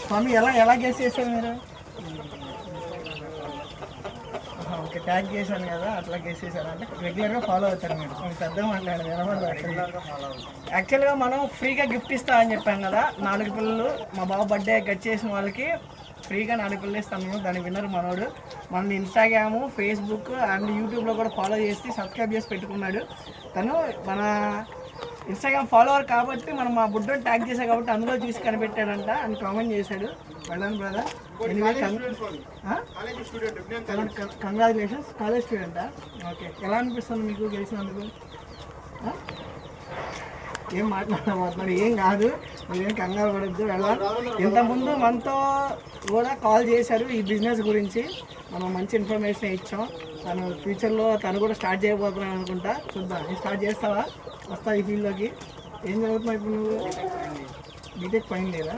స్వామి ఎలా గెస్ చేశారు మీరు? ఓకే, ట్యాగ్ చేశాను కదా, అట్లా గెస్ చేశారు అంటే రెగ్యులర్గా ఫాలో అవుతారు మీరు. కొంచెం పెద్దగా మాట్లాడారు యాక్చువల్గా మనం ఫ్రీగా గిఫ్ట్ ఇస్తా అని చెప్పాం కదా, 4 పిల్లలు మా బాబు బర్త్డే కట్ చేసిన వాళ్ళకి ఫ్రీగా 4 పిల్లలు ఇస్తాను. దాని విన్నర్ మనోడు. మన ఇన్స్టాగ్రాము, ఫేస్బుక్ అండ్ యూట్యూబ్లో కూడా ఫాలో చేసి సబ్స్క్రైబ్ చేసి పెట్టుకున్నాడు. తను మన ఇన్స్టాగ్రామ్ ఫాలోవర్ కాబట్టి మనం మా బుడ్డోని ట్యాగ్ చేశాం కాబట్టి అందులో చూసి కనిపెట్టాడంట అని కామెంట్ చేశాడు. వెళ్ళాను బ్రదర్, కంగ్రాచులేషన్స్. కాలేజ్ స్టూడెంటా? ఓకే, ఎలా అనిపిస్తుంది మీకు గెలిచినందుకు? ఏం మాట్లాడబోతున్నాడు? ఏం కాదు, మీరేం కంగారు పడద్దు. వెళ్ళాలి. ఇంతకుముందు మనతో కూడా కాల్ చేశారు ఈ బిజినెస్ గురించి. మనం మంచి ఇన్ఫర్మేషన్ ఇచ్చాం. తను ఫ్యూచర్లో తను కూడా స్టార్ట్ చేయబోతున్నాను అనుకుంటా. చూద్దాం, నేను స్టార్ట్ చేస్తావా? వస్తావు ఈ ఫీల్డ్లోకి? ఏం చదువుతున్నావు ఇప్పుడు నువ్వు? బీటెక్ ఫైన్ లేదా?